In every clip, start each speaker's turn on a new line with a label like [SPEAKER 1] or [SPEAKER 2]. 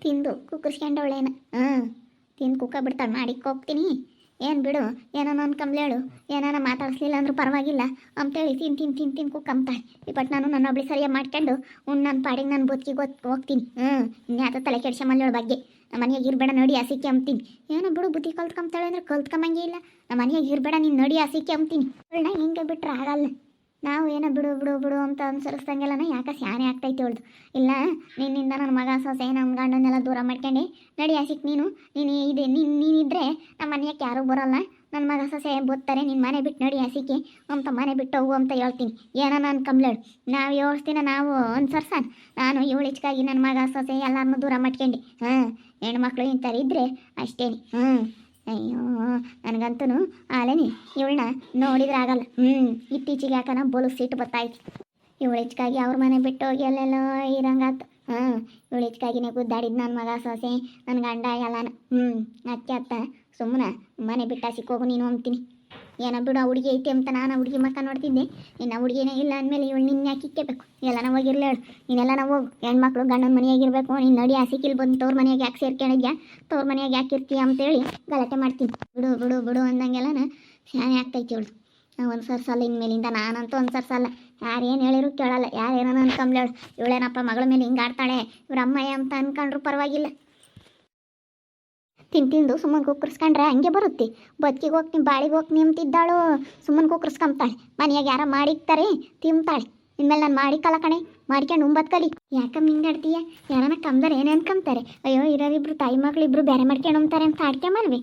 [SPEAKER 1] ತಿಂದು ಕುಕ್ಕರ್ಸ್ಕೊಂಡವಳೇನ. ತಿಂದು ಕುಕ್ಕ ಬಿಡ್ತಾಳೆ. ಮಾಡಿಕ್ಕೆ ಹೋಗ್ತೀನಿ. ಏನು ಬಿಡು, ಏನೋ ಅನ್ಕೊಂಬ್ಲೇಳು, ಏನಾನ ಮಾತಾಡಿಸ್ಲಿಲ್ಲ ಅಂದ್ರೂ ಪರವಾಗಿಲ್ಲ ಅಂತೇಳಿ ತಿಂದು ಕುಕ್ಕಂಬ್ತಾಳೆ. ಬಟ್ ನಾನು ನನ್ನ ಒಬ್ಳಿ ಸರಿಯಾಗಿ ಮಾಡ್ಕೊಂಡು ನನ್ನ ಪಾಡಿಗೆ ನಾನು ಬದುಕಿಗೆ ಹೋಗ್ತೀನಿ. ಇನ್ಯಾತ ತಲೆ ಕೆಡ್ಸ ಮಲ್ಲೇಳ ಬಗ್ಗೆ ನಮ್ಮ ಮನೆಯಾಗ ಇರಬೇಡ ನೋಡಿ ಹಸಿಕೆ ಅಂಬ್ತೀನಿ. ಏನೋ ಬಿಡು ಬುದ್ಧಿ ಕಲ್ತ್ಕೊಂಬ್ತಾಳೆ ಅಂದರೆ ಕಲ್ತ್ಕೊಂಬಂಗೆ ಇಲ್ಲ. ನಮ್ಮ ಮನೆಯಾಗ ಇರಬೇಡ ನೀನು ನೋಡಿ ಹಸಿಕೆ ಅಂಬ್ತೀನಿ. ಅವಳನ್ನ ಹಿಂಗೆ ಬಿಟ್ರೆ ಆಗಲ್ಲ. ನಾವು ಏನೋ ಬಿಡು ಬಿಡು ಬಿಡು ಅಂತ ಅನ್ಸರಿಸ್ದಂಗೆಲ್ಲನ ಯಾಕೆ ಸ್ಯಾನೆ ಆಗ್ತೈತೆ ಅವಳ್ದು. ಇಲ್ಲ ನಿನ್ನಿಂದ ನನ್ನ ಮಗ ಸೊಸೆ ನಮ್ಮ ಗಂಡನ್ನೆಲ್ಲ ದೂರ ಮಾಡ್ಕೊಂಡೆ ನಡಿ ಹಸಿಕ್ ನೀನು ನೀನಿದ್ರೆ ನಮ್ಮ ಮನೆಯಕ್ಕೆ ಯಾರೂ ಬರೋಲ್ಲ. ನನ್ನ ಮಗ ಸೊಸೆ ಬೋತ್ತಾರೆ, ನಿನ್ನ ಮನೆ ಬಿಟ್ಟು ನೋಡಿ ಹಸಿಕೆ ಅಂತ ಮನೆ ಬಿಟ್ಟು ಹೋಗು ಅಂತ ಹೇಳ್ತೀನಿ. ಏನೋ ನಾನು ಕಂಬ್ಲೇಳು ನಾವು ಯೋಚಿಸ್ತೀನ ನಾವು ಅನ್ಸರ್ಸಾನ. ನಾನು ಇವಳು ಹೆಚ್ಚಾಗಿ ನನ್ನ ಮಗ ಸೊಸೆ ಎಲ್ಲರನ್ನೂ ದೂರ ಮಾಡ್ಕೊಂಡೆ. ಹೆಣ್ಮಕ್ಳು ಇಂಥವ್ರು ಇದ್ದರೆ ಅಷ್ಟೇನೆ. ಅಯ್ಯೋ ನನಗಂತೂ ಆಲೇನಿ ಇವಳನ್ನ ನೋಡಿದ್ರೆ ಆಗಲ್ಲ. ಇತ್ತೀಚೆಗೆ ಯಾಕನ ಬೋಲು ಸೀಟು ಬರ್ತಾಯಿತ್ತು. ಇವಳು ಹೆಚ್ಚಾಗಿ ಅವ್ರ ಮನೆ ಬಿಟ್ಟು ಹೋಗಿ ಅಲ್ಲೆಲ್ಲೋ ಇರಂಗಾತು. ಇವಳು ಹೆಚ್ಚಾಗಿನೇ ಗುದ್ದಾಡಿದ್ದು ನನ್ನ ಮಗ ಸೊಸೆ ನನ್ನ ಗಂಡ ಎಲ್ಲನ. ಅದಕ್ಕೆ ಅತ್ತ ಸುಮ್ಮನೆ ಮನೆ ಬಿಟ್ಟು ಸಿಕ್ಕೋಗು ನೀನು ಅಂತೀನಿ. ಏನೋ ಬಿಡು ಆ ಹುಡುಗಿ ಐತೆ ಅಂತ ನಾನು ಹುಡುಗಿ ಮಕ್ಕ ನೋಡ್ತಿದ್ದೆ. ಇನ್ನು ಹುಡುಗಿನೇ ಇಲ್ಲ ಅಂದಮೇಲೆ ಇವಳು ನಿನ್ನ ಯಾಕೆ ಇಕ್ಕೇಬೇಕು. ಎಲ್ಲ ಹೋಗಿರ್ಲೇಳು ನೀನೆಲ್ಲ ನಾವು ಹೋಗು. ಹೆಣ್ಮಕ್ಳು ಗಂಡನ ಮನೆಯಾಗಿರ್ಬೇಕು. ನೀನು ನಡಿ ಹಸಿಕಿಲ್ ಬಂದು ತವ್ರ ಮನೆಯಾಗ ಯಾಕೆ ಸೇರ್ಕೊಂಡಿದ್ಯಾ, ತವ್ರ ಮನೆಯಾಗ ಯಾಕೆ ಇರ್ತೀಯ ಅಂತೇಳಿ ಗಲಾಟೆ ಮಾಡ್ತೀನಿ. ಬಿಡು ಬಿಡು ಬಿಡು ಅಂದಂಗೆಲ್ಲನ ಶಾನೆ ಆಗ್ತೈತಿ ಇವಳು. ಒಂದು ಸರ್ಸಲ್ಲ ಇನ್ಮೇಲಿಂದ ನಾನಂತೂ ಒಂದು ಸರ್ಸಲ್ಲ. ಯಾರು ಏನು ಹೇಳಿದ್ರು ಕೇಳಲ್ಲ. ಯಾರು ಏನೋ ಅನ್ಕೊಂಬ್ಲೇಳು ಇವಳೇನಪ್ಪ ಮಗಳ ಮೇಲೆ ಹಿಂಗೆ ಆಡ್ತಾಳೆ ಇವ್ರ ಅಮ್ಮಯ್ಯ ಅಂತ ಅನ್ಕೊಂಡ್ರು ಪರವಾಗಿಲ್ಲ. ತಿಂದು ಸುಮ್ಮನೆ ಕುಕ್ಕರ್ಸ್ಕೊಂಡ್ರೆ ಹಂಗೆ ಬರುತ್ತೆ. ಬದುಕಿಗೆ ಹೋಗ್ತೀನಿ ಬಾಳಿಗೆ ಹೋಗ್ತೀನಿ ಅಂತಿದ್ದಾಳು. ಸುಮ್ಮನೆ ಕುಕ್ಕರ್ಸ್ಕೊಂಬ್ತಾಳೆ. ಮನೆಯಾಗ ಯಾರ ಮಾಡಿಕ್ತಾರೆ ತಿಂತಾಳೆ. ಇನ್ಮೇಲೆ ನಾನು ಮಾಡಿಕಲ್ಲ ಕಣೆ, ಮಾಡ್ಕೊಂಡು ಬದುಕಲಿ. ಯಾಕಮ್ಮ ಹಿಂಗಾಡ್ತೀಯ? ಯಾರನ್ನ ಕಮ್ದಾರೆ ಏನೇ ಅನ್ಕೊಂತಾರೆ. ಅಯ್ಯೋ ಇರೋರಿಬ್ರು ತಾಯಿ ಮಕ್ಳಿಬ್ರು ಬೇರೆ ಮಾಡ್ಕೊಂಡು ಉಣ್ತಾರೆ ಅಂತ ಆಡ್ಕೊಂಬಲ್ವಿ.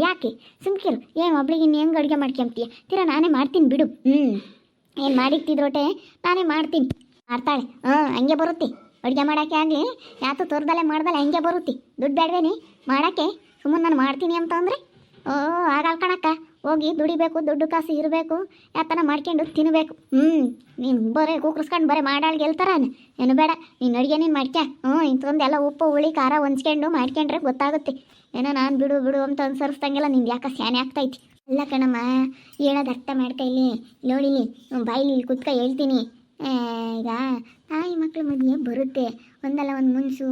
[SPEAKER 1] ಯಾಕೆ ಸುಮ್ಕಿರು. ಏನು ಒಬ್ಳಿಗೆ ಇನ್ನು ಹೆಂಗೆ ಅಡುಗೆ ಮಾಡ್ಕೊಂತೀಯ? ತೀರಾ ನಾನೇ ಮಾಡ್ತೀನಿ ಬಿಡು. ಏನು ಮಾಡಿಕ್ತಿದ್ರೋಟೆ ನಾನೇ ಮಾಡ್ತೀನಿ. ಮಾಡ್ತಾಳೆ. ಹಂಗೆ ಬರುತ್ತೆ ಅಡುಗೆ ಮಾಡೋಕ್ಕೆ ಆಗಲಿ. ಯಾತು ತೋರ್ದಲ್ಲೇ ಮಾಡ್ದಲ್ಲ ಹಂಗೆ ಬರುತ್ತೆ. ದುಡ್ಡು ಬೇಡವೇನಿ ಮಾಡೋಕ್ಕೆ. ಸುಮ್ಮನೆ ನಾನು ಮಾಡ್ತೀನಿ ಅಂತ ಅಂದರೆ ಆಗಲ್ಲ ಕಣಕ್ಕ. ಹೋಗಿ ದುಡಿಬೇಕು, ದುಡ್ಡು ಕಾಸು ಇರಬೇಕು, ಯಾತನ ಮಾಡ್ಕೊಂಡು ತಿನ್ನಬೇಕು. ನೀನು ಬರೀ ಕುಕ್ಕರ್ಸ್ಕೊಂಡು ಬರೀ ಮಾಡಾಳ್ಗೆ ಹೇಳ್ತಾರ ಏನು ಬೇಡ. ನೀನು ಅಡುಗೆ ನೀನು ಮಾಡ್ಕ್ಯಾ. ಇಂಥೊಂದು ಎಲ್ಲ ಉಪ್ಪು ಹುಳಿ ಖಾರ ಹೊಂಚ್ಕೊಂಡು ಮಾಡ್ಕೊಂಡ್ರೆ ಗೊತ್ತಾಗುತ್ತೆ. ಏನೋ ನಾನು ಬಿಡು ಬಿಡು ಅಂತ ಅನ್ಸರಿಸ್ದಂಗೆಲ್ಲ ನಿಂದು ಯಾಕೆ ಸ್ಯಾನೆ ಆಗ್ತೈತಿ. ಅಲ್ಲ ಕಣಮ್ಮ, ಹೇಳೋದು ಅರ್ಥ ಮಾಡ್ಕ. ಇಲ್ಲಿ ನೋಡಿಲಿ ಬಾಯಿಲಿ ಇಲ್ಲಿ ಕುತ್ಕ ಹೇಳ್ತೀನಿ. ಈಗ ತಾಯಿ ಮಕ್ಕಳ ಮದುವೆ ಬರುತ್ತೆ, ಒಂದಲ್ಲ ಒಂದು ಮುನ್ಸು,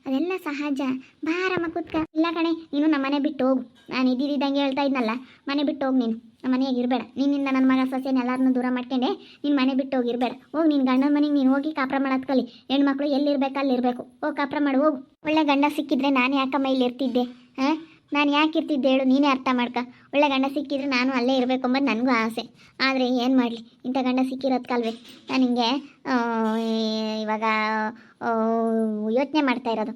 [SPEAKER 1] ಅದೆಲ್ಲ ಸಹಜ. ಬಾರಮ್ಮ ಕುತ್ಕ. ಇಲ್ಲ ಕಣೆ ನೀನು ನಮ್ಮ ಮನೆ ಬಿಟ್ಟು ಹೋಗು. ನಾನು ಇದ್ದಿದ್ದಂಗೆ ಹೇಳ್ತಾ ಇದ್ನಲ್ಲ, ಮನೆ ಬಿಟ್ಟು ಹೋಗಿ ನೀನು ನಮ್ಮ ಮನೆಯಾಗ ಇರಬೇಡ. ನಿನ್ನಿಂದ ನನ್ನ ಮಗ ಸೊಸೆನ ಎಲ್ಲರನ್ನೂ ದೂರ ಮಾಡ್ಕೊಂಡೆ ನೀನು ಮನೆ ಬಿಟ್ಟು ಹೋಗಿರಬೇಡ. ಹೋಗಿ ನಿನ್ನ ಗಂಡನ ಮನೆಗೆ ನೀನು ಹೋಗಿ ಕಾಪ್ರ ಮಾಡೋದು ಕಲಿ. ಹೆಣ್ಮಕ್ಳು ಎಲ್ಲಿರ್ಬೇಕು ಅಲ್ಲಿರಬೇಕು. ಹೋಗಿ ಕಾಪ್ರ ಮಾಡು ಹೋಗು. ಒಳ್ಳೆ ಗಂಡ ಸಿಕ್ಕಿದ್ರೆ ನಾನು ಯಾಕಮ್ಮ ಇಲ್ಲಿ ಇರ್ತಿದ್ದೆ? ನಾನು ಯಾಕೆ ಇರ್ತಿದ್ದೆ ಹೇಳು, ನೀನೇ ಅರ್ಥ ಮಾಡ್ಕ. ಒಳ್ಳೆ ಗಂಡ ಸಿಕ್ಕಿದ್ರೆ ನಾನು ಅಲ್ಲೇ ಇರಬೇಕು ಅಂಬದು ನನಗೂ ಆಸೆ. ಆದರೆ ಏನು ಮಾಡಲಿ, ಇಂಥ ಗಂಡ ಸಿಕ್ಕಿರೋದು ಕಲ್ವೆ ನಾನು ಹಿಂಗೆ ಇವಾಗ ಯೋಚನೆ ಮಾಡ್ತಾ ಇರೋದು.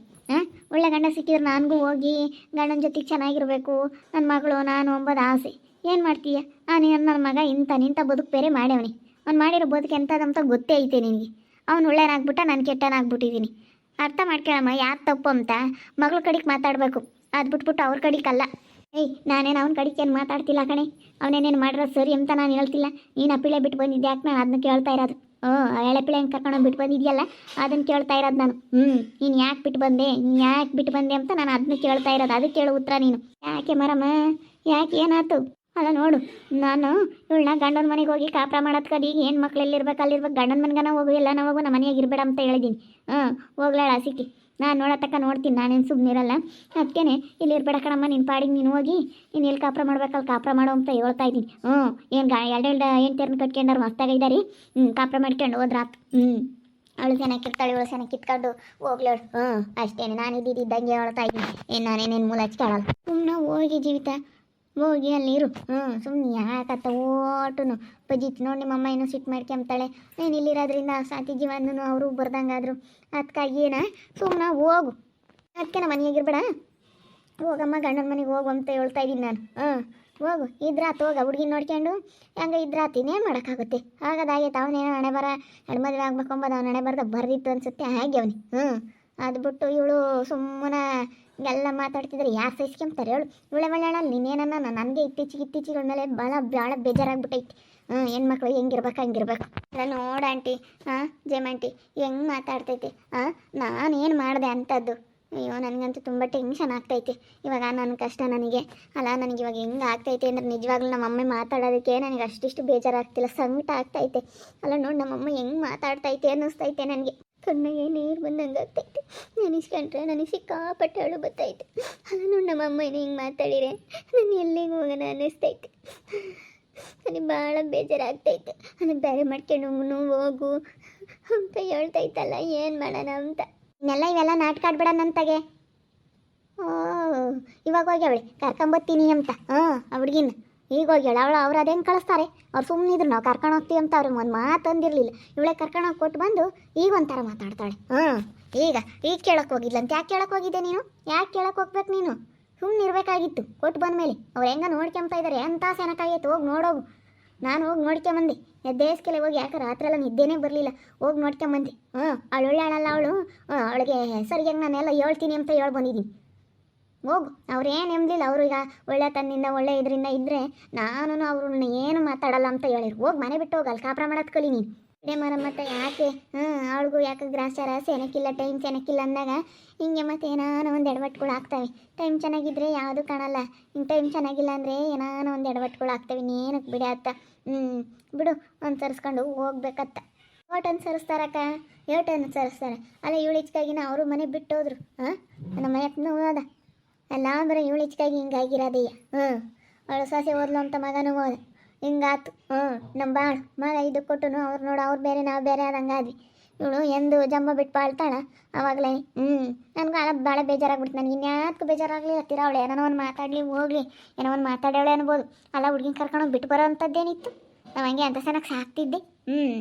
[SPEAKER 1] ಒಳ್ಳೆ ಗಂಡ ಸಿಕ್ಕಿದ್ರೆ ನನಗೂ ಹೋಗಿ ಗಂಡನ ಜೊತೆಗೆ ಚೆನ್ನಾಗಿರಬೇಕು, ನನ್ನ ಮಗಳು ನಾನು ಅಂಬೋದು ಆಸೆ. ಏನು ಮಾಡ್ತೀಯ? ನನ್ನ ಮಗ ನಿಂತ ಬದುಕು ಬೇರೆ ಮಾಡ್ಯವನಿ. ಅವ್ನು ಮಾಡಿರೋ ಬದುಕು ಎಂಥದಂತ ಗೊತ್ತೇ ಐತೆ ನಿನಗೆ. ಅವ್ನು ಒಳ್ಳೆಯನಾಗ್ಬಿಟ್ಟ, ನಾನು ಕೆಟ್ಟನಾಗ್ಬಿಟ್ಟಿದ್ದೀನಿ. ಅರ್ಥ ಮಾಡ್ಕೊಳ್ಳಮ್ಮ ಯಾರು ತಪ್ಪು ಅಂತ. ಮಗಳ ಕಡೆಗೆ ಮಾತಾಡಬೇಕು, ಅದು ಬಿಟ್ಬಿಟ್ಟು ಅವ್ರ ಕಡೆಗಲ್ಲ. ನಾನೇನು ಅವ್ನ ಕಡೆಗೆ ಏನು ಮಾತಾಡ್ತಿಲ್ಲ ಕಣೆ. ಅವನೇನೇನು ಮಾಡಿರೋದು ಸರಿ ಅಂತ ನಾನು ಹೇಳ್ತಿಲ್ಲ. ನೀನು ಅಪ್ಪಿಳೆ ಬಿಟ್ಟು ಬಂದಿದ್ದೆ ಯಾಕೆ ನಾನು ಅದನ್ನ ಕೇಳ್ತಾ ಇರೋದು. ಎಳೆ ಪಿಳೆ ಹೆಂಗೆ ಕರ್ಕೊಂಡು ಬಿಟ್ಟು ಬಂದಿದ್ಯಲ್ಲ ಅದನ್ನು ಕೇಳ್ತಾ ಇರೋದು ನಾನು. ನೀನು ಯಾಕೆ ಬಿಟ್ಟು ಬಂದೆ ಅಂತ ನಾನು ಅದನ್ನ ಕೇಳ್ತಾ ಇರೋದು. ಅದಕ್ಕೆ ಕೇಳು ಉತ್ತರ ನೀನು. ಯಾಕೆ ಮರಮ್ಮ, ಯಾಕೆ ಏನಾಯ್ತು? ಅಲ್ಲ ನೋಡು, ನಾನು ಇವಳನ್ನ ಗಂಡನ ಮನೆಗೆ ಹೋಗಿ ಕಾಪ್ರ ಮಾಡೋದು ಕಡಿ. ಏನು ಮಕ್ಳು ಎಲ್ಲಿರ್ಬೇಕು ಅಲ್ಲಿರ್ಬೇಕು, ಗಂಡನ ಮನೆಗನ ಹೋಗು, ಎಲ್ಲ ನಾವು ಹೋಗು, ನಮ್ಮ ಮನೆಯಾಗ ಇರಬೇಡ ಅಂತ ಹೇಳಿದ್ದೀನಿ. ಹೋಗ್ಲಾಳ ಸಿಕ್ಕಿ ನಾನು ನೋಡತಕ್ಕ ನೋಡ್ತೀನಿ. ನಾನೇನು ಸುಮ್ಮನಿರಲ್ಲ. ಅದಕ್ಕೇನೆ ಇಲ್ಲಿ ಇರಬೇಡ ಕಣಮ್ಮ, ನಿನ್ನ ಪಾಡಿಗೆ ನೀನು ಹೋಗಿ ನೀನು ಎಲ್ಲಿ ಕಾಪ್ರ ಮಾಡ್ಬೇಕಲ್ಲಿ ಕಾಪ್ರ ಮಾಡೋ ಅಂತ ಹೇಳ್ತಾ ಇದ್ದೀನಿ. ಏನು ಎರಡು ಹೆಣ್ತೇರ್ನ ಕಟ್ಕೊಂಡಾರು ಮಸ್ತಾಗಿದ್ದಾರೆ. ಕಾಪ್ರ ಮಾಡ್ಕೊಂಡು ಹೋದ್ರಾತು. ಅವಳು ಚೆನ್ನಾಗಿರ್ತಾಳೆ, ಇವಳು ಚೆನ್ನಾಗಿ ಕಿತ್ಕೊಂಡು ಹೋಗ್ಲೇಳು. ಅಷ್ಟೇನೆ. ನಾನು ಇದ್ದಿದ್ದಂಗೆ ಹೇಳ್ತಾ ಇದ್ದೀನಿ. ನಾನೇನೇನು ಮೂಲ ಹಚ್ಕೊಳ್ಳಲ್ಲ. ಸುಮ್ಮನೆ ಹೋಗಿ ಜೀವಿತ ಹೋಗಿ ಅಲ್ಲಿರು. ಸುಮ್ಮನೆ ಯಾಕತ್ತ ಓಟುನು ಪಜಿತ್ ನೋಡಿ ನಿಮ್ಮಮ್ಮ ಏನೋ ಸಿಟ್ಟು ಮಾಡ್ಕೊಂತಾಳೆ. ನೀನು ಇಲ್ಲಿರೋದ್ರಿಂದ ಸಾತಿ ಜೀವನೂ ಅವರು ಬರ್ದಂಗಾದ್ರು. ಅದಕ್ಕಾಗಿ ಏನ ಸುಮ್ಮನೆ ಹೋಗು. ಅದಕ್ಕೆ ನಮ್ಮ ಮನೆಯಾಗಿರ್ಬೇಡ, ಹೋಗಮ್ಮ ಗಂಡನ ಮನೆಗೆ ಹೋಗು ಅಂತ ಹೇಳ್ತಾ ಇದ್ದೀನಿ ನಾನು. ಹೋಗು, ಇದ್ರಾತು ಹೋಗ ಹುಡುಗಿನ ನೋಡ್ಕೊಂಡು ಹೆಂಗೆ ಇದ್ರಾತು. ಇನ್ನೇನು ಮಾಡೋಕ್ಕಾಗುತ್ತೆ? ಆಗದಾಗೈತೆ. ಅವನೇನೋ ಹಣೆ ಬರ ಹೆಣ್ಮದುವೆ ಆಗ್ಬೇಕು ಅಂಬೋದು ಅವ್ನ ಹಣೆ ಬರದ ಬರ್ದಿತ್ತು ಅನ್ಸುತ್ತೆ. ಹಾಗೆ ಅವನಿ. ಅದು ಬಿಟ್ಟು ಇವಳು ಸುಮ್ಮನೆ ಎಲ್ಲ ಮಾತಾಡ್ತಿದ್ರೆ ಯಾರು ಸಹಿಸ್ಕೊಂತಾರೆ ಹೇಳು? ಇವಳೆ ಮಳೆಯಾಳ ನೀನೇನ ನನಗೆ ಇತ್ತೀಚಿಗಳ ಮೇಲೆ ಭಾಳ ಬೇಜಾರಾಗ್ಬಿಟ್ಟೈತಿ. ಹೆಣ್ಮಕ್ಳು ಹೆಂಗಿರ್ಬೇಕು ಹಂಗಿರ್ಬೇಕು. ಅಲ್ಲ ನೋಡ ಆಂಟಿ, ಜಯಮಂಟಿ ಹೆಂಗೆ ಮಾತಾಡ್ತೈತಿ. ನಾನೇನು ಮಾಡಿದೆ ಅಂಥದ್ದು? ಅಯ್ಯೋ ನನಗಂತೂ ತುಂಬ ಟೆನ್ಷನ್ ಆಗ್ತೈತೆ ಇವಾಗ. ನನ್ನ ಕಷ್ಟ ನನಗೆ ಅಲ್ಲ. ನನಗೆ ಇವಾಗ ಹೆಂಗೆ ಆಗ್ತೈತೆ ಅಂದರೆ ನಿಜವಾಗ್ಲೂ ನಮ್ಮಮ್ಮ ಮಾತಾಡೋದಕ್ಕೆ ನನಗೆ ಅಷ್ಟಿಷ್ಟು ಬೇಜಾರಾಗ್ತಿಲ್ಲ, ಸಂಕಟ ಆಗ್ತೈತೆ. ಅಲ್ಲ ನೋಡಿ ನಮ್ಮಮ್ಮ ಹೆಂಗೆ ಮಾತಾಡ್ತೈತೆ ಅನ್ನಿಸ್ತೈತೆ ನನಗೆ. ಕಣ್ಣಿಗೆ ನೀರು ಬಂದಂಗೆ ಆಗ್ತೈತೆ. ನೆನೆಸ್ಕೊಂಡ್ರೆ ನನಗೆ ಸಿಕ್ಕಾಪಟ್ಟೆ ಅಳು ಬರ್ತೈತೆ. ಅದನ್ನು ನಮ್ಮಮ್ಮ ಹಿಂಗೆ ಮಾತಾಡಿರೆ ನಾನು ಎಲ್ಲಿಗೆ ಹೋಗೋಣ ಅನ್ನಿಸ್ತೈತೆ. ನನಗೆ ಭಾಳ ಬೇಜಾರಾಗ್ತೈತೆ. ನನಗೆ ಬೇರೆ ಮಾಡ್ಕೊಂಡು ಹೋಗು ಅಂತ ಹೇಳ್ತೈತಲ್ಲ, ಏನು ಮಾಡೋಣ ಅಂತ. ಇನ್ನೆಲ್ಲ ಇವೆಲ್ಲ ನಾಟಕ ಆಡ್ಬೇಡ ನಂತಾಗೆ. ಓ ಇವಾಗ ಹೋಗ್ಯಾವಳಿ ಕರ್ಕೊಂಬತ್ತೀನಿ ಅಂತ. ಆ ಹುಡುಗಿನ ಈಗ ಹೋಗ್ಯಾಳ. ಅವ್ರು ಅದು ಹೆಂಗೆ ಕಳಿಸ್ತಾರೆ? ಅವ್ರು ಸುಮ್ಮನಿದ್ರು ನಾವು ಕರ್ಕೊಂಡು ಹೋಗ್ತೀವಿ ಅಂತ ಅವ್ರಿಗೆ ಒಂದು ಮಾತು ಅಂದಿರಲಿಲ್ಲ. ಇವಳೆ ಕರ್ಕೊಂಡು ಹೋಗಿ ಕೊಟ್ಟು ಬಂದು ಈಗ ಒಂಥರ ಮಾತಾಡ್ತಾಳೆ. ಈಗ ಕೇಳಕ್ಕೆ ಹೋಗಿಲ್ಲ ಅಂತ. ಯಾಕೆ ಕೇಳಕ್ಕೆ ಹೋಗಿದ್ದೆ ನೀನು? ಯಾಕೆ ಕೇಳಕ್ಕೆ ಹೋಗ್ಬೇಕು ನೀನು? ಸುಮ್ಮನೆ ಇರಬೇಕಾಗಿತ್ತು. ಕೊಟ್ಟು ಬಂದಮೇಲೆ ಅವ್ರು ಹೆಂಗೆ ನೋಡ್ಕೊಂತ ಇದ್ದಾರೆ ಎಂಥ ಸೆನಕಾಗೈತೆ. ಹೋಗಿ ನೋಡೋಗು. ನಾನು ಹೋಗಿ ನೋಡ್ಕೊಂಬಂದೆ. ದೇಶಕ್ಕೆಲ್ಲ ಹೋಗಿ ಯಾಕೆ ರಾತ್ರಿ ಎಲ್ಲ ನಿದ್ದೆನೇ ಬರಲಿಲ್ಲ. ಹೋಗಿ ನೋಡ್ಕೊಂಬಂದೆ. ಅವಳು ಒಳ್ಳೆಯಾಳಲ್ಲ ಅವಳು. ಅವಳಿಗೆ ಸರಿಯಾಗಿ ನಾನೆಲ್ಲ ಹೇಳ್ತೀನಿ ಅಂತ ಹೇಳಿ ಬಂದಿದ್ದೀನಿ. ಹೋಗು. ಅವ್ರೇನು ಎಂಬಲಿಲ್ಲ. ಅವರು ಈಗ ಒಳ್ಳೆ ತನ್ನಿಂದ ಒಳ್ಳೆ ಇದರಿಂದ ಇದ್ದರೆ ನಾನು ಅವ್ರನ್ನ ಏನು ಮಾತಾಡಲ್ಲ ಅಂತ ಹೇಳಿರು. ಹೋಗಿ ಮನೆ ಬಿಟ್ಟು ಹೋಗಲ್ಲ. ಕಾಪುರ ಮಾಡೋದು ಕಲಿ ನೀನು. ಇದೇ ಮರ ಮತ್ತು ಯಾಕೆ ಅವಳಿಗೂ ಯಾಕೆ ಗ್ರಾಚಾರ ಸೆನಕ್ಕಿಲ್ಲ, ಟೈಮ್ ಚೆನ್ನಾಗಿಲ್ಲ ಅಂದಾಗ ಹಿಂಗೆ ಮತ್ತೆ ಏನಾನ ಒಂದು ಎಡವಟ್ಟುಗಳು ಆಗ್ತವೆ. ಟೈಮ್ ಚೆನ್ನಾಗಿದ್ದರೆ ಯಾವುದು ಕಾಣಲ್ಲ. ಹಿಂಗೆ ಟೈಮ್ ಚೆನ್ನಾಗಿಲ್ಲ ಅಂದರೆ ಏನಾನ ಒಂದು ಎಡವಟ್ಟುಗಳು ಆಗ್ತವೆ. ಇನ್ನೇನಕ್ಕೆ ಬಿಡತ್ತ. ಬಿಡು ಅನುಸರಿಸ್ಕೊಂಡು ಹೋಗ್ಬೇಕತ್ತ. ಓಟ್ ಅನುಸರಿಸ್ತಾರಕ್ಕ, ಏಟು ಅನುಸರಿಸ್ತಾರೆ. ಅಲ್ಲ ಇವಳು ಹೆಚ್ಚಾಗಿನ ಅವರು ಮನೆ ಬಿಟ್ಟು ಹೋದ್ರು. ನಮ್ಮ ಯತ್ನ ಹೋದ ಎಲ್ಲ ಬರೀ ಇವಳು ಹೆಚ್ಚಾಗಿ ಹಿಂಗಾಗಿರೋದಯ್ಯ. ಅವಳು ಸೊಸೆ ಓದ್ಲು ಅಂತ ಮಗನೂ ಹೋದ. ಹಿಂಗಾತು. ನಮ್ಮ ಬಾಳು ಮಗ ಇದು ಕೊಟ್ಟನು. ಅವ್ರು ನೋಡು ಅವ್ರು ಬೇರೆ ನಾವು ಬೇರೆ ಆದಂಗಾದ್ವಿ. ಇವಳು ಎಂದು ಜಂಬ ಬಿಟ್ಟು ಬಾಳ್ತಾಳ ಆವಾಗಲೇ. ನನಗೂ ಭಾಳ ಬೇಜಾರಾಗ್ಬಿಡ್ತು. ನನಗೆ ಇನ್ಯಾತ್ಗೂ ಬೇಜಾರಾಗಲಿ ಹತ್ತಿರ. ಅವಳು ಏನೋ ಒಂದು ಮಾತಾಡಲಿ ಹೋಗಲಿ, ಏನೋ ಒಂದು ಮಾತಾಡೋಳೆ ಅನ್ಬೋದು. ಅಲ್ಲ ಹುಡುಗಿನ ಕರ್ಕೊಂಡು ಬಿಟ್ಟು ಬರೋ ಅಂಥದ್ದೇನಿತ್ತು. ನಾವು ಹಂಗೆ ಅಂತ ಸನಕ್ಕೆ ಸಾಕ್ತಿದ್ದೆ.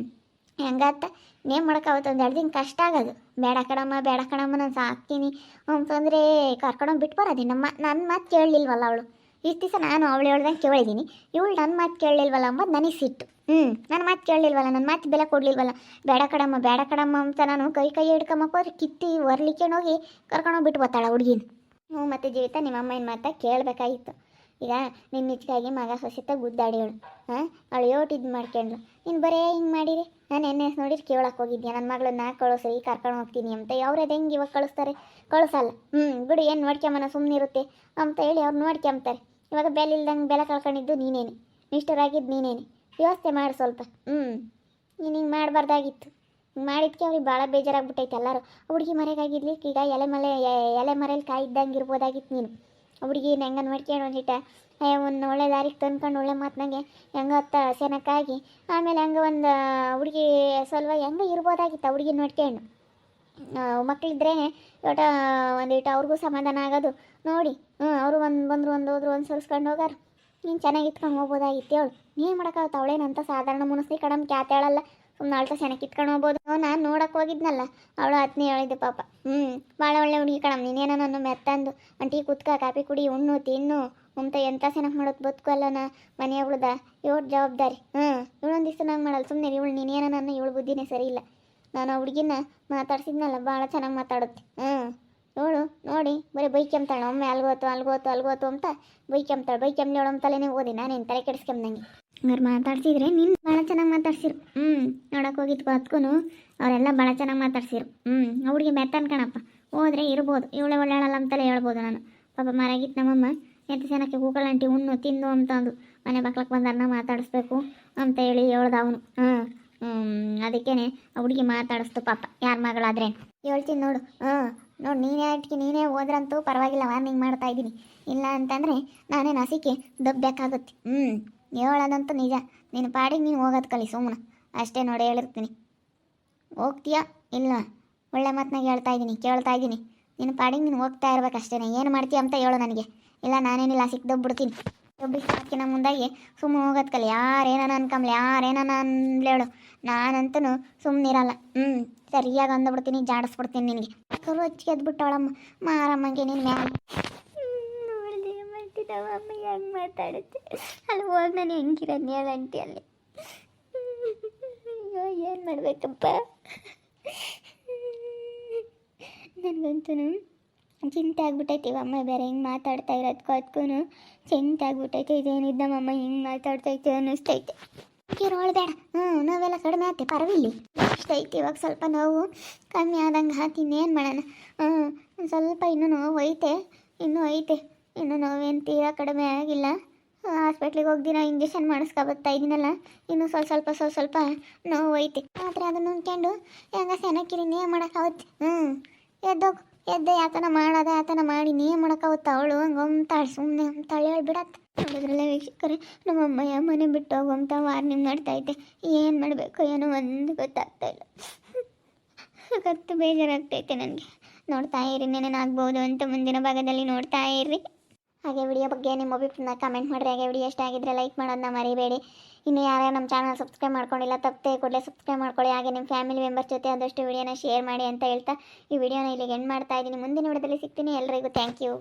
[SPEAKER 1] ಹೆಂಗಾತ ನೇಮ್ ಮಾಡೋಕ್ಕಾಗುತ್ತೆ. ಒಂದು 2 ದಿನ ಕಷ್ಟ ಆಗೋದು. ಬೇಡ ಕಣಮ್ಮ ನಾನು ಸಾಕ್ತೀನಿ ಅಂತಂದರೆ ಕರ್ಕೊಂಡೋಗಿ ಬಿಟ್ಟು ಬರೋದಿ. ನನ್ನ ಮಾತು ಕೇಳಲಿಲ್ವಲ್ಲ ಅವಳು. ಇಷ್ಟು ದಿವಸ ನಾನು ಅವಳು ಹೇಳ್ದಂಗೆ ಕೇಳಿದ್ದೀನಿ. ಇವಳು ನನ್ನ ಮಾತು ಕೇಳಲಿಲ್ವಲ್ಲ ಅಂಬೋದು ನನಗೆ ಸಿಟ್ಟು. ನನ್ನ ಮಾತು ಕೇಳಲಿಲ್ವಲ್ಲ, ನನ್ನ ಮಾತು ಬೆಲೆ ಕೊಡಲಿಲ್ವಲ್ಲ. ಬೇಡ ಕಡಮ್ಮ ಅಂತ ನಾನು ಕೈ ಹಿಡ್ಕೊಂಬಕ್ಕೆ ಹೋದ್ರೆ ಕಿತ್ತಿ ಹೊರ್ಲಿಕ್ಕೆ ಹೋಗಿ ಕರ್ಕೊಂಡೋಗಿ ಬಿಟ್ಟು ಬರ್ತಾಳೆ ಹುಡುಗಿನ. ಮತ್ತು ಜೀವಿತ ನಿಮ್ಮ ಅಮ್ಮನ ಮಾತಾ ಕೇಳಬೇಕಾಗಿತ್ತು. ಈಗ ನಿನ್ನ ನಿಚ್ಚಾಗಿ ಮಗ ಸೊಸಿತ ಗುದ್ದಾಡಿ ಅವಳು ಯೋಟಿದ್ದು ಮಾಡ್ಕೊಂಡ್ಳು. ನೀನು ಬರೇ ಹಿಂಗೆ ಮಾಡಿರಿ. ನಾನು ಎಣ್ಣೆ ನೋಡಿರಿ ಕೇಳಕ್ಕೆ ಹೋಗಿದ್ಯಾ ನನ್ನ ಮಗಳನ್ನ ಕಳಿಸ್ರಿ ಕರ್ಕೊಂಡು ಹೋಗ್ತೀನಿ ಅಂತ. ಅವ್ರದ್ದು ಹೆಂಗೆ ಇವಾಗ ಕಳಿಸ್ತಾರೆ? ಕಳಿಸಲ್ಲ. ಬಿಡು ಏನು ನೋಡ್ಕೊಂಬನ ಸುಮ್ಮನಿರುತ್ತೆ ಅಂತ ಹೇಳಿ ಅವ್ರು ನೋಡ್ಕೊಂತಾರೆ. ಇವಾಗ ಬೆಲೆ ಇಲ್ದಂಗೆ ಬೆಲೆ ಕಳ್ಕೊಂಡಿದ್ದು ನೀನೇನೆ, ನಿಷ್ಠರಾಗಿದ್ದು ನೀನೇನೆ. ವ್ಯವಸ್ಥೆ ಮಾಡಿ ಸ್ವಲ್ಪ. ನೀನು ಹಿಂಗೆ ಮಾಡಬಾರ್ದಾಗಿತ್ತು. ಹಿಂಗೆ ಮಾಡಿದ್ಕೆ ಅವ್ರಿಗೆ ಭಾಳ ಬೇಜಾರಾಗ್ಬಿಟ್ಟೈತೆ ಎಲ್ಲರೂ. ಹುಡುಗಿ ಮರೆಗಾಗಿರ್ಲಿಕ್ಕೆ ಈಗ ಎಲೆ ಮರೆಯಲ್ಲಿ ಕಾಯಿದ್ದಂಗೆ ಇರ್ಬೋದಾಗಿತ್ತು ನೀನು. ಹುಡುಗಿ ಹೆಂಗೆ ನೋಡ್ಕೊಂಡು ಒಂದಿಟ್ಟ ಒಂದು ಒಳ್ಳೆ ದಾರಿಗೆ ತಂದ್ಕೊಂಡು ಒಳ್ಳೆ ಮಾತಿನಾಗೆ ಹೆಂಗೆ ಹೊತ್ತ ಸೆನಕ್ಕಾಗಿ ಆಮೇಲೆ ಹಂಗೆ ಒಂದು ಹುಡುಗಿ ಸ್ವಲ್ಪ ಹೆಂಗೆ ಇರ್ಬೋದಾಗಿತ್ತು. ಆ ಹುಡುಗಿ ನೋಡ್ಕೊಂಡು ಮಕ್ಕಳಿದ್ರೆ ಒಂದಿಟ್ಟು ಅವ್ರಿಗೂ ಸಮಾಧಾನ ಆಗೋದು ನೋಡಿ. ಅವರು ಬಂದರು ಹೋದ್ರು ಒಂದು ಸರಿಸ್ಕೊಂಡು ಹೋಗಾರ. ನೀನು ಚೆನ್ನಾಗಿ ಇತ್ಕೊಂಡು ಹೋಗ್ಬೋದಾಗಿತ್ತು. ಹೇಳು ನೀನು ಮಾಡೋಕ್ಕಾಗುತ್ತೆ. ಅವಳೇನಂತ ಸಾಧಾರಣ ಮುನಿಸ್ಲಿ ಕಡಮ್ ಕ್ಯಾತ್ ಹೇಳಲ್ಲ. ಸುಮ್ಮನೆ ಅಳ್ತ ಸೆನಕ್ಕೆ ಇತ್ಕೊಂಡು ಹೋಗ್ಬೋದು. ನಾನು ನೋಡೋಕೆ ಹೋಗಿದ್ನಲ್ಲ ಅವಳು ಹತ್ನೇ ಹೇಳಿದ್ದೆ ಪಾಪ. ಭಾಳ ಒಳ್ಳೆ ಹುಡುಗಿ ಕಣಮ್. ನೀನೇನೋ ನನ್ನ ಮೆತ್ತಂದು ಅಂಟಿ ಕುತ್ಕ ಕಾಪಿ ಕುಡಿ ಉಣ್ಣು ತಿನ್ನು ಅಂತ ಎಂಥ ಸೆನಕ್ಕೆ ಮಾಡೋದು ಬದುಕು ಅಲ್ಲನ ಮನೆ ಅವಳ್ದ ಇವಳು ಜವಾಬ್ದಾರಿ. ಇವಳೊಂದು ದಿವಸ ನಂಗೆ ಮಾಡಲ್ಲ ಸುಮ್ಮನೆ. ಇವಳು ನೀನೇನೋ ನನ್ನ ಇವಳು ಬುದ್ಧಿನೇ ಸರಿ ಇಲ್ಲ. ನಾನು ಆ ಹುಡುಗಿನ ಮಾತಾಡ್ಸಿದ್ನಲ್ಲ ಭಾಳ ಚೆನ್ನಾಗಿ ಮಾತಾಡುತ್ತೆ. ಇವಳು ನೋಡಿ ಬರೀ ಬೈಕೆಂಬ್ತಾಳೆ. ಒಮ್ಮೆ ಅಲ್ಗೋತು ಅಂತ ಬೈಕೆಂಬ್ಲಿ ಅವಳು ತಲೆನೇ ಓದಿ ನಾನೇನು ತಲೆ ಕೆಡಿಸ್ಕೊಂಬಂಗೆ. ಹಂಗಾರು ಮಾತಾಡ್ಸಿದ್ರೆ ನೀನು ಭಾಳ ಚೆನ್ನಾಗಿ ಮಾತಾಡ್ಸಿರು. ನೋಡೋಕೆ ಹೋಗಿದ್ದು ಬದುಕು ಅವರೆಲ್ಲ ಭಾಳ ಚೆನ್ನಾಗಿ ಮಾತಾಡ್ಸಿರು. ಹುಡುಗಿ ಮೆತ್ತನ್ ಕಣಪ್ಪ. ಹೋದ್ರೆ ಇರ್ಬೋದು. ಇವಳೆ ಒಳ್ಳೆಯಲ್ಲ ಅಂತಲೇ ಹೇಳ್ಬೋದು ನಾನು. ಪಾಪ ಮರಾಗಿತ್ತು ನಮ್ಮಮ್ಮ ಎಂತ ಜನಕ್ಕೆ ಕೂಕಳಂಟಿ ಉಣ್ಣು ತಿಂದು ಅಂತಂದು ಮನೆ ಬಾಕ್ಲಕ್ಕೆ ಬಂದಾರನ್ನ ಮಾತಾಡಿಸ್ಬೇಕು ಅಂತ ಹೇಳಿ ಹೇಳ್ದ ಅವನು. ಅದಕ್ಕೇ ಆ ಹುಡುಗಿ ಮಾತಾಡಿಸ್ತು ಪಾಪ. ಯಾರ ಮಗಳಾದ್ರೆ ಹೇಳ್ತೀನಿ ನೋಡು. ನೋಡು ನೀನೇ ಹೋದ್ರಂತೂ ಪರವಾಗಿಲ್ಲ, ವಾರ್ನಿಂಗ್ ಮಾಡ್ತಾ ಇದ್ದೀನಿ. ಇಲ್ಲ ಅಂತಂದರೆ ನಾನೇ ನಸಿಕೆ ದಬ್ಬಬೇಕಾಗುತ್ತೆ. ಹೇಳೋದಂತೂ ನಿಜ. ನಿನ್ನ ಪಾಡಿಗೆ ನೀನು ಹೋಗೋದು ಕಲಿ ಸುಮ್ಮನೆ ಅಷ್ಟೇ ನೋಡಿ ಹೇಳಿರ್ತೀನಿ. ಹೋಗ್ತೀಯಾ ಇಲ್ಲ ಒಳ್ಳೆ ಮಾತನಾಗ ಕೇಳ್ತಾ ಇದ್ದೀನಿ. ನಿನ್ನ ಪಾಡಿಗೆ ನೀನು ಹೋಗ್ತಾ ಇರ್ಬೇಕಷ್ಟೇ. ಏನು ಮಾಡ್ತೀಯ ಅಂತ ಹೇಳು ನನಗೆ. ಇಲ್ಲ ನಾನೇನಿಲ್ಲ ಸಿಕ್ಕಿದೊಬ್ಬಿಡ್ತೀನಿ. ಒಬ್ಬಿಗೆ ಸಾಕಿನ ಮುಂದಾಗಿ ಸುಮ್ಮನೆ ಹೋಗೋದು ಕಲಿ. ಯಾರೇನ ಅನ್ಕಂಬ್ಲಿ ಯಾರೇನ ಅನ್ಲೇಳು. ನಾನಂತೂ ಸುಮ್ಮನಿರಲ್ಲ. ಸರಿಯಾಗಿ ಅಂದ್ಬಿಡ್ತೀನಿ, ಜಾಡಿಸ್ಬಿಡ್ತೀನಿ ನಿನಗೆ. ಕರು ಹಚ್ಚಿಗೆ ಎದ್ಬಿಟ್ಟವಳಮ್ಮ ಮಾರಮ್ಮಂಗೆ ನಿನ್ನ ಮ್ಯಾಲ ನೋಡಿದೆ ಮಾಡ್ತಿದ್ದವ. ಅಮ್ಮ ಹೆಂಗೆ ಮಾತಾಡುತ್ತೆ ಅಲ್ಲಿ ಹೋಗಿ ನಾನು ಹೆಂಗಿರೋದು ಹೇಳಂಟಿ ಅಲ್ಲಿ. ಅಯ್ಯೋ ಏನು ಮಾಡಬೇಕಪ್ಪ. ನನಗಂತೂ ಚಿಂತೆ ಆಗ್ಬಿಟ್ಟೈತಿ. ಅಮ್ಮ ಬೇರೆ ಹಿಂಗೆ ಮಾತಾಡ್ತಾ ಇರೋದಕ್ಕೂ ಅದಕ್ಕೂ ಚಿಂತೆ ಆಗ್ಬಿಟ್ಟೈತೆ. ಇದೇನಿದ್ದಮ್ಮಮ್ಮ ಹಿಂಗೆ ಮಾತಾಡ್ತೈತೆ ಅನ್ನಿಸ್ತೈತೆ. ಕಿರೋಳು ಬೇಡ. ನೋವೆಲ್ಲ ಕಡಿಮೆ ಆಯ್ತು ಪರವಿಲ್ಲ. ಇಷ್ಟೈತಿ ಇವಾಗ ಸ್ವಲ್ಪ ನೋವು ಕಮ್ಮಿ ಆದಂಗೆ ಹಾಕಿ ಇನ್ನೇನು ಮಾಡೋಣ. ಸ್ವಲ್ಪ ಇನ್ನೂ ನೋವು ಐತೆ. ಇನ್ನೂ ನೋವೇನು ತೀರಾ ಕಡಿಮೆ ಆಗಿಲ್ಲ. ಹಾಸ್ಪಿಟ್ಲಿಗೆ ಹೋಗ್ದಿನ ಇಂಜೆಕ್ಷನ್ ಮಾಡಿಸ್ಕೊಬತ್ತಾ ಇದ್ದೀನಲ್ಲ. ಇನ್ನೂ ಸ್ವಲ್ಪ ನೋವು ಐತೆ. ಮಾತ್ರ ಬೇರೆ ಅದನ್ನು ಅಂದ್ಕೊಂಡು ಹೆಂಗ ಸೆನಕಿರಿ ನೀ ಮಾಡೋಕ್ಕಾಗುತ್ತೆ ಎದ್ದೋಗು ಎದ್ದೆ ಯಾತನ ಮಾಡೋದ ಯಾತನ ಮಾಡಿ ನೀ ಮಾಡೋಕ್ಕಾಗುತ್ತೆ ಅವಳು ಹಂಗೆ ಅಂತಾಳೆ ಸುಮ್ಮನೆ ಅಂತಾಳೆ ಹೇಳ್ಬಿಡತ್ತೆ. ನೋಡಿದ್ರಲ್ಲ ವೀಕ್ಷಕರೇ, ನಮ್ಮ ಅಮ್ಮಯ್ಯ ಮನೆ ಬಿಟ್ಟು ಹೋಗಂತ ವಾರ್ನಿಂಗ್ ಮಾಡ್ತೈತೆ. ಏನು ಮಾಡಬೇಕು ಏನೋ ಒಂದು ಗೊತ್ತಾಗ್ತಾಯಿಲ್ಲ. ಗೊತ್ತು ಬೇಜಾರಾಗ್ತೈತೆ ನನಗೆ. ನೋಡ್ತಾ ಇರಿ, ನೆನೇನಾಗ್ಬೋದು ಅಂತ ಮುಂದಿನ ಭಾಗದಲ್ಲಿ ನೋಡ್ತಾ ಇರ್ರಿ. ಹಾಗೆ ವಿಡಿಯೋ ಬಗ್ಗೆ ನಿಮ್ಮ ಅಭಿಪ್ರಾಯ ಕಮೆಂಟ್ ಮಾಡಿರಿ. ಹಾಗೆ ವಿಡಿಯೋ ಇಷ್ಟ ಆಗಿದ್ರೆ ಲೈಕ್ ಮಾಡೋದನ್ನ ಮರಿಬೇಡಿ. ಇನ್ನು ಯಾರು ನಮ್ಮ ಚಾನಲ್ ಸಬ್ಸ್ಕ್ರೈಬ್ ಮಾಡ್ಕೊಂಡಿಲ್ಲ ತಪ್ಪದೆ ಕೂಡಲೇ ಸಬ್ಸ್ಕ್ರೈಬ್ ಮಾಡ್ಕೊಳ್ಳಿ. ಹಾಗೆ ನಿಮ್ಮ ಫ್ಯಾಮಿಲಿ ಮೆಂಬರ್ಸ್ ಜೊತೆ ಆದಷ್ಟು ವಿಡಿಯೋನ ಶೇರ್ ಮಾಡಿ ಅಂತ ಹೇಳ್ತಾ ಈ ವಿಡಿಯೋನ ಇಲ್ಲಿಗೆ ಎಂಡ್ ಮಾಡ್ತಾ ಇದ್ದೀನಿ. ಮುಂದಿನ ವಿಡಿಯೋದಲ್ಲಿ ಸಿಗ್ತೀನಿ. ಎಲ್ಲರಿಗೂ ಥ್ಯಾಂಕ್ ಯು.